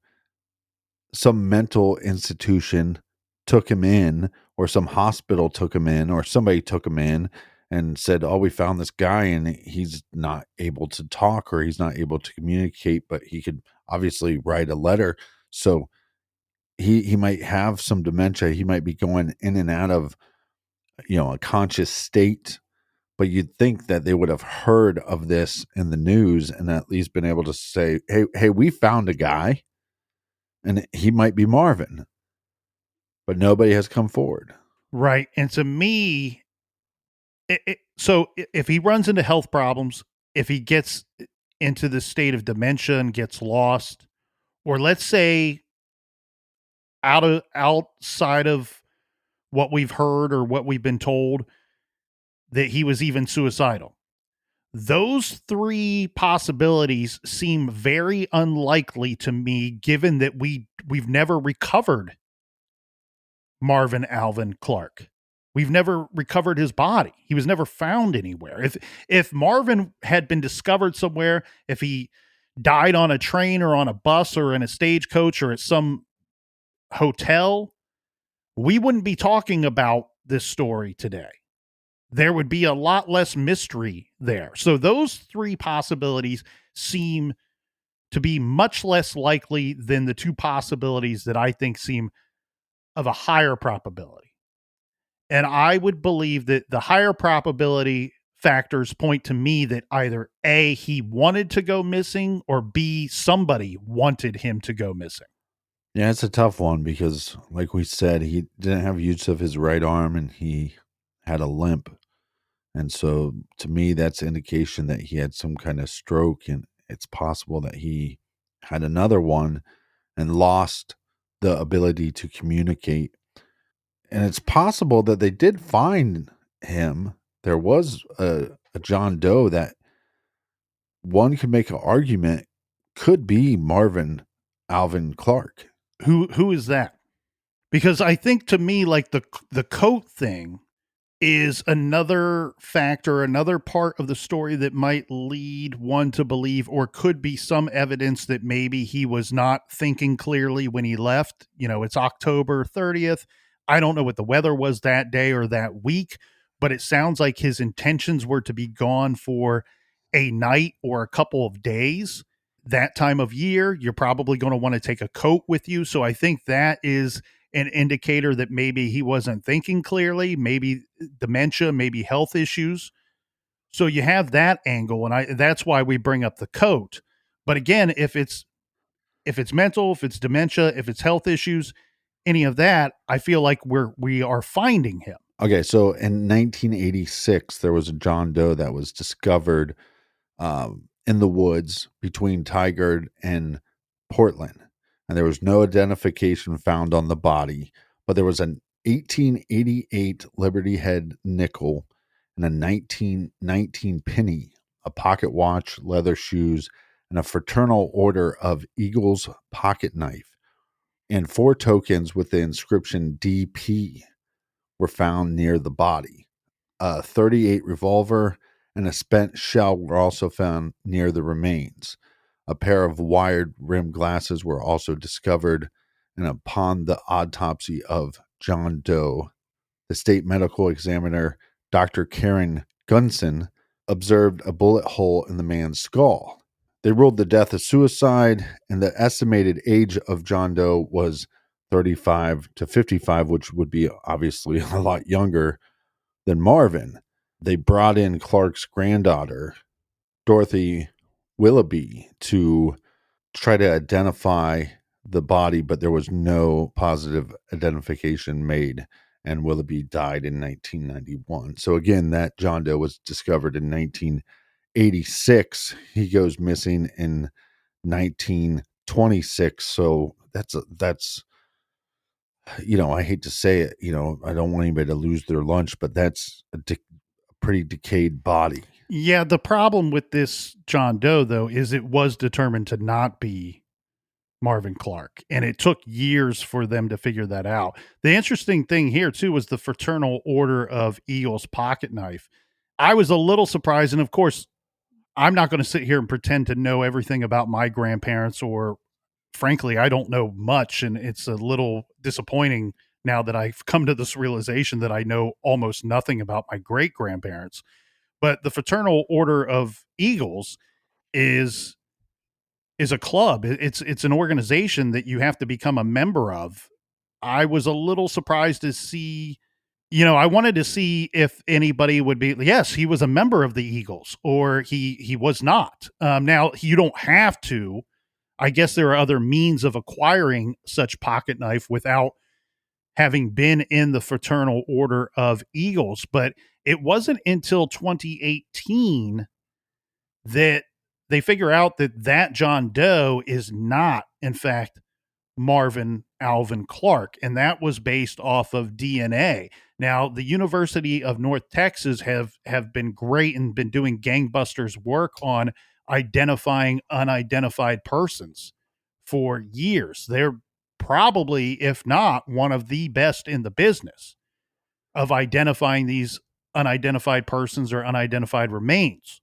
some mental institution took him in, or some hospital took him in, or somebody took him in and said, "Oh, we found this guy and he's not able to talk, or he's not able to communicate, but he could obviously write a letter." So he might have some dementia. He might be going in and out of, a conscious state, but you'd think that they would have heard of this in the news and at least been able to say, hey, we found a guy and he might be Marvin, but nobody has come forward. Right. And to me, so if he runs into health problems, if he gets into the state of dementia and gets lost, or let's say outside of what we've heard or what we've been told, that he was even suicidal, those three possibilities seem very unlikely to me, given that we've never recovered Marvin Alvin Clark. We've never recovered his body. He was never found anywhere. If Marvin had been discovered somewhere, if he died on a train or on a bus or in a stagecoach or at some hotel, we wouldn't be talking about this story today. There would be a lot less mystery there. So those three possibilities seem to be much less likely than the two possibilities that I think seem of a higher probability. And I would believe that the higher probability factors point to me that either A, he wanted to go missing, or B, somebody wanted him to go missing. Yeah, it's a tough one because, like we said, he didn't have use of his right arm and he had a limp. And so to me, that's indication that he had some kind of stroke, and it's possible that he had another one and lost the ability to communicate. And it's possible that they did find him. There was a John Doe that one could make an argument could be Marvin Alvin Clark. Who is that? Because I think, to me, like the coat thing is another factor, another part of the story that might lead one to believe, or could be some evidence that maybe he was not thinking clearly when he left. It's October 30th. I don't know what the weather was that day or that week, but it sounds like his intentions were to be gone for a night or a couple of days. That time of year, you're probably going to want to take a coat with you. So I think that is an indicator that maybe he wasn't thinking clearly, maybe dementia, maybe health issues. So you have that angle, and that's why we bring up the coat. But again, if it's mental, if it's dementia, if it's health issues, any of that, I feel like we are finding him. Okay, so in 1986, there was a John Doe that was discovered in the woods between Tigard and Portland. And there was no identification found on the body, but there was an 1888 Liberty Head nickel and a 1919 penny, a pocket watch, leather shoes, and a fraternal order of Eagle's pocket knife, and 4 tokens with the inscription DP were found near the body. A .38 revolver and a spent shell were also found near the remains. A pair of wired rimmed glasses were also discovered, and upon the autopsy of John Doe, the state medical examiner, Dr. Karen Gunson, observed a bullet hole in the man's skull. They ruled the death a suicide, and the estimated age of John Doe was 35 to 55, which would be obviously a lot younger than Marvin. They brought in Clark's granddaughter, Dorothy Willoughby, to try to identify the body, but there was no positive identification made, and Willoughby died in 1991. So again, that John Doe was discovered in 1986. He goes missing in 1926. So that's I hate to say it, I don't want anybody to lose their lunch, but that's a pretty decayed body. Yeah, the problem with this John Doe, though, is it was determined to not be Marvin Clark, and it took years for them to figure that out. The interesting thing here, too, was the Fraternal Order of Eagles pocket knife. I was a little surprised, and of course, I'm not going to sit here and pretend to know everything about my grandparents, or frankly, I don't know much, and it's a little disappointing now that I've come to this realization that I know almost nothing about my great-grandparents. But the Fraternal Order of Eagles is a club. It's an organization that you have to become a member of. I was a little surprised to see, I wanted to see if anybody would be, yes, he was a member of the Eagles, or he was not. Now, you don't have to. I guess there are other means of acquiring such pocket knife without having been in the Fraternal Order of Eagles, but it wasn't until 2018 that they figure out that John Doe is not, in fact, Marvin Alvin Clark, and that was based off of DNA. Now, the University of North Texas have been great and been doing gangbusters work on identifying unidentified persons for years. They're probably, if not, one of the best in the business of identifying these unidentified persons or unidentified remains.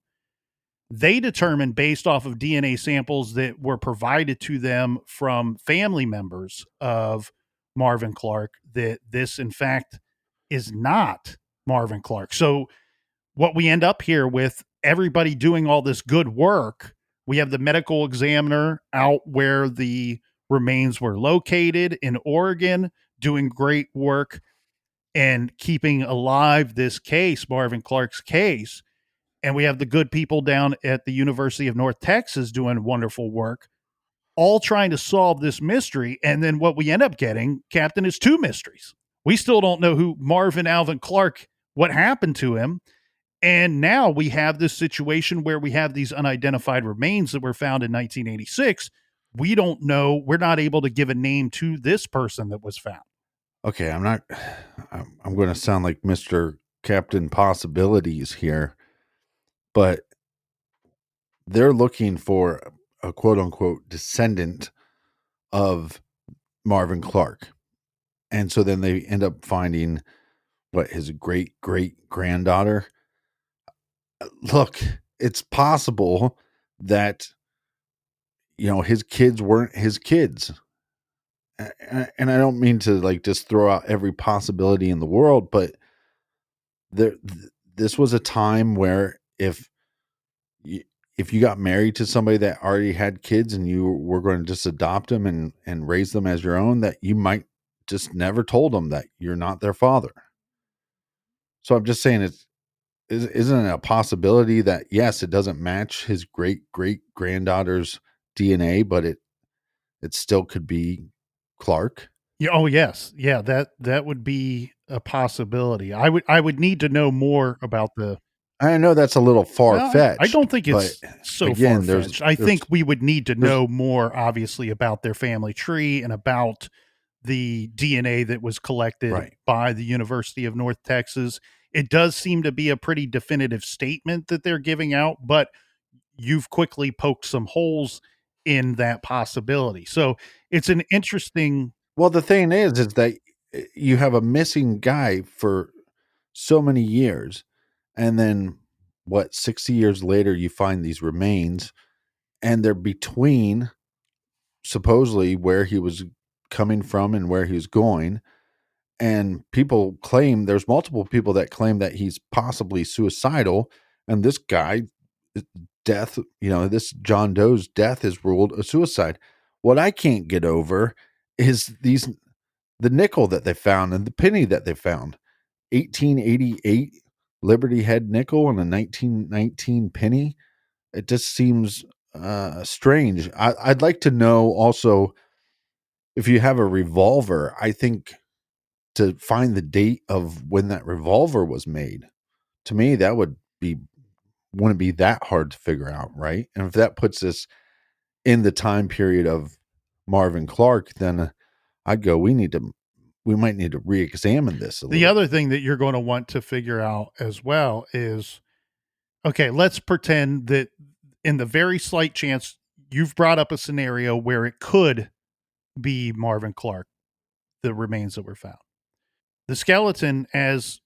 They determined, based off of DNA samples that were provided to them from family members of Marvin Clark, that this, in fact, is not Marvin Clark. So what we end up here with, everybody doing all this good work, we have the medical examiner out where the remains were located in Oregon, doing great work and keeping alive this case, Marvin Clark's case. And we have the good people down at the University of North Texas doing wonderful work, all trying to solve this mystery. And then what we end up getting, Captain, is two mysteries. We still don't know who Marvin Alvin Clark, what happened to him. And now we have this situation where we have these unidentified remains that were found in 1986. We don't know. We're not able to give a name to this person that was found. Okay, I'm going to sound like Mr. Captain Possibilities here, but they're looking for a quote unquote descendant of Marvin Clark. And so then they end up finding his great great granddaughter. Look, it's possible that, his kids weren't his kids. And I don't mean to just throw out every possibility in the world, but this was a time where if you got married to somebody that already had kids and you were going to just adopt them and raise them as your own, that you might just never told them that you're not their father. So I'm just saying, isn't it a possibility that, yes, it doesn't match his great great granddaughter's DNA, but it still could be Clark? Yeah. Oh, yes. Yeah. That would be a possibility. I would need to know more about the. I know that's a little far-fetched. I don't think it's so again, far-fetched. I think we would need to know more, obviously, about their family tree and about the DNA that was collected by the University of North Texas. It does seem to be a pretty definitive statement that they're giving out, but you've quickly poked some holes in that possibility. So it's an interesting. Well, the thing is that you have a missing guy for so many years, and then 60 years later, you find these remains, and they're between supposedly where he was coming from and where he was going. And people claim, there's multiple people that claim that he's possibly suicidal. And this guy, death, this John Doe's death is ruled a suicide. What I can't get over is these the nickel that they found and the penny that they found. 1888 Liberty Head nickel and a 1919 penny. It just seems strange. I'd like to know also if you have a revolver. I think to find the date of when that revolver was made, to me that wouldn't be that hard to figure out, right? And if that puts us in the time period of Marvin Clark, then I'd go, we might need to re-examine this a little. The other thing that you're going to want to figure out as well is, okay, let's pretend that in the very slight chance you've brought up a scenario where it could be Marvin Clark, the remains that were found. The skeleton, as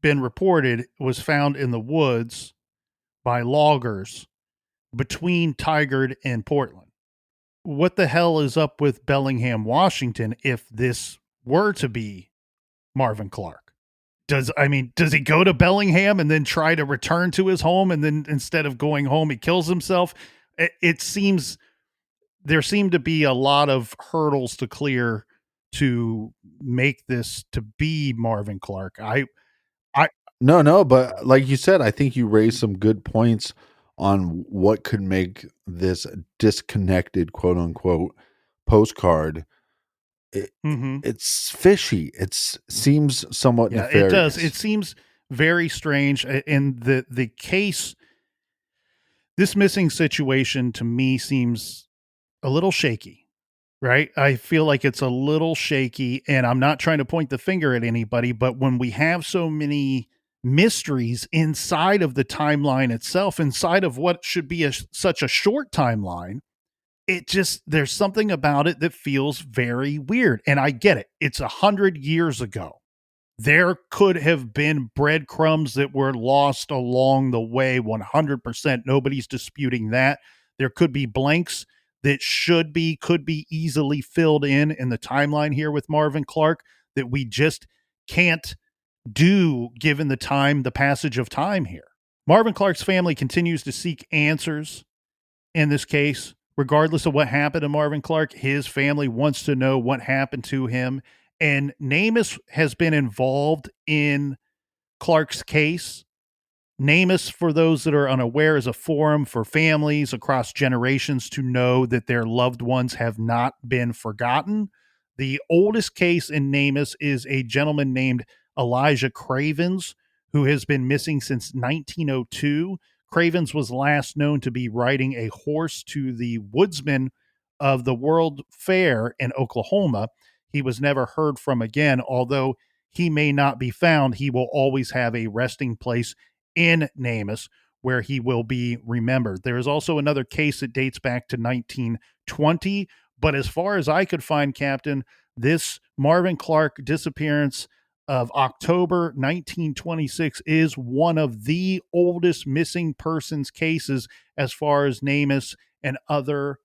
been reported, was found in the woods by loggers between Tigard and Portland. What the hell is up with Bellingham, Washington, if this were to be Marvin Clark? Does he go to Bellingham and then try to return to his home, and then instead of going home, he kills himself? It seems there seem to be a lot of hurdles to clear to make this to be Marvin Clark. No, but like you said, I think you raised some good points on what could make this disconnected, quote unquote, postcard. It's fishy. It seems somewhat nefarious. It does. It seems very strange. And the case, this missing situation to me seems a little shaky, right? I feel like it's a little shaky, and I'm not trying to point the finger at anybody, but when we have so many mysteries inside of the timeline itself, inside of what should be such a short timeline, there's something about it that feels very weird. And I get it. It's 100 years ago. There could have been breadcrumbs that were lost along the way. 100%. Nobody's disputing that. There could be blanks that could be easily filled in the timeline here with Marvin Clark that we just can't do given the passage of time here. Marvin Clark's family continues to seek answers in this case. Regardless of what happened to Marvin Clark, his family wants to know what happened to him. And NamUs has been involved in Clark's case. NamUs, for those that are unaware, is a forum for families across generations to know that their loved ones have not been forgotten. The oldest case in NamUs is a gentleman named Elijah Cravens, who has been missing since 1902. Cravens was last known to be riding a horse to the Woodsman of the World Fair in Oklahoma. He was never heard from again. Although he may not be found, he will always have a resting place in NamUs where he will be remembered. There is also another case that dates back to 1920. But as far as I could find, Captain, this Marvin Clark disappearance of October 1926 is one of the oldest missing persons cases as far as NamUs and other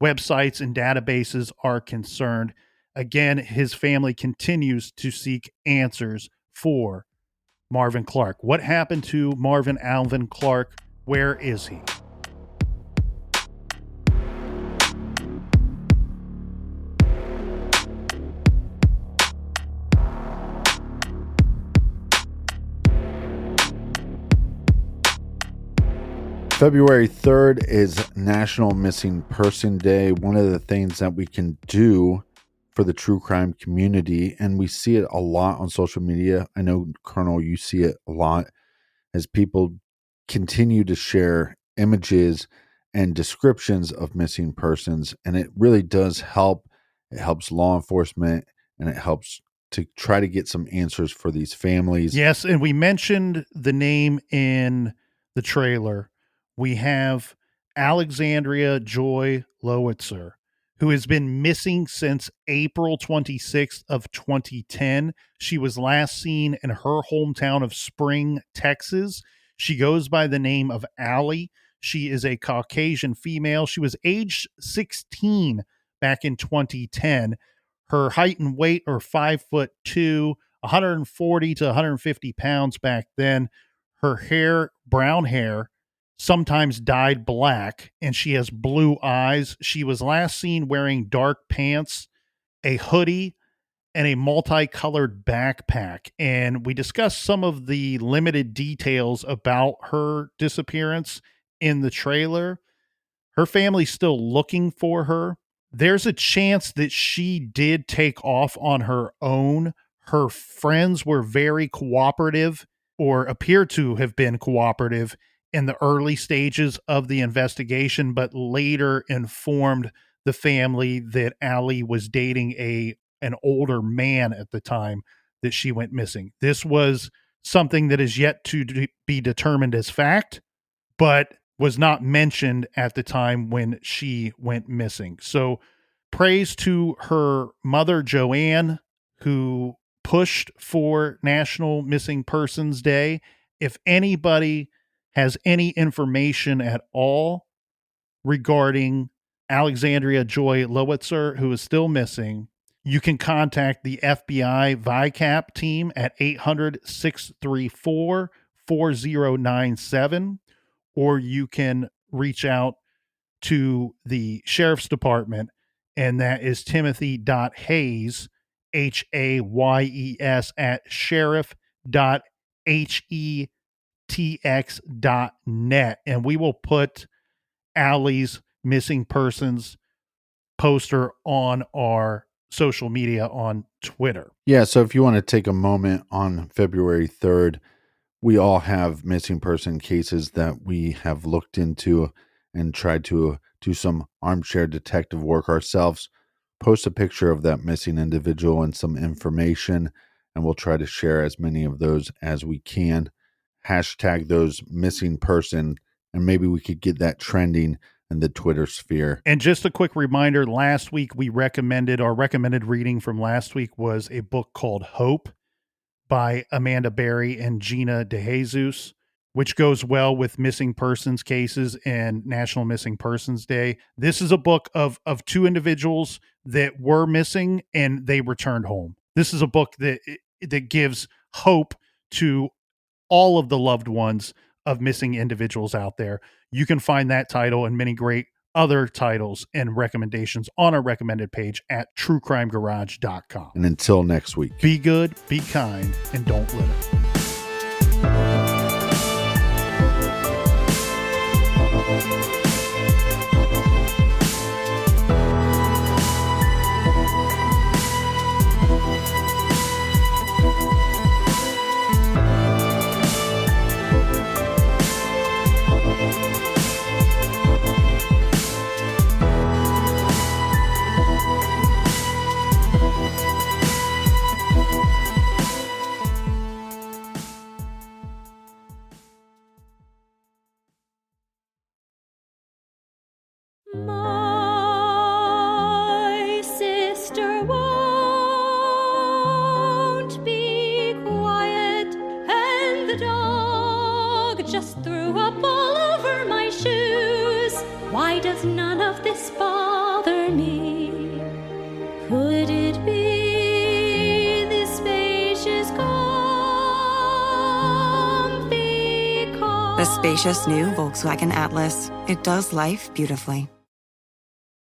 websites and databases are concerned. Again, his family continues to seek answers for Marvin Clark. What happened to Marvin Alvin Clark? Where is he? February 3rd is National Missing Person Day. One of the things that we can do for the true crime community, and we see it a lot on social media. I know, Colonel, you see it a lot as people continue to share images and descriptions of missing persons, and it really does help. It helps law enforcement, and it helps to try to get some answers for these families. Yes, and we mentioned the name in the trailer. We have Alexandria Joy Lowitzer, who has been missing since April 26th of 2010. She was last seen in her hometown of Spring, Texas. She goes by the name of Allie. She is a Caucasian female. She was age 16 back in 2010. Her height and weight are 5'2", 140 to 150 pounds back then. Her hair, brown hair, sometimes dyed black, and she has blue eyes. She was last seen wearing dark pants, a hoodie, and a multicolored backpack. And we discussed some of the limited details about her disappearance in the trailer. Her family's still looking for her. There's a chance that she did take off on her own. Her friends were very cooperative, or appear to have been cooperative in the early stages of the investigation, but later informed the family that Allie was dating an older man at the time that she went missing. This was something that is yet to be determined as fact, but was not mentioned at the time when she went missing. So praise to her mother, Joanne, who pushed for National Missing Persons Day. If anybody has any information at all regarding Alexandria Joy Lowitzer, who is still missing, you can contact the FBI VICAP team at 800-634-4097, or you can reach out to the Sheriff's Department, and that is timothy.hayes, Hayes, at sheriff.hetx.net. And we will put Allie's missing persons poster on our social media on Twitter. Yeah, so if you want to take a moment on February 3rd, we all have missing person cases that we have looked into and tried to do some armchair detective work ourselves. Post a picture of that missing individual and some information, and we'll try to share as many of those as we can. Hashtag those missing person, and maybe we could get that trending in the Twitter sphere. And just a quick reminder, last week our recommended reading from last week was a book called Hope by Amanda Berry and Gina DeJesus, which goes well with missing persons cases and National Missing Persons Day. This is a book of two individuals that were missing and they returned home. This is a book that gives hope to all of the loved ones of missing individuals out there. You can find that title and many great other titles and recommendations on our recommended page at truecrimegarage.com. And until next week, be good, be kind, and don't litter. My sister won't be quiet, and the dog just threw up all over my shoes. Why does none of this bother me? Could it be this spacious, comfy car? The spacious new Volkswagen Atlas. It does life beautifully.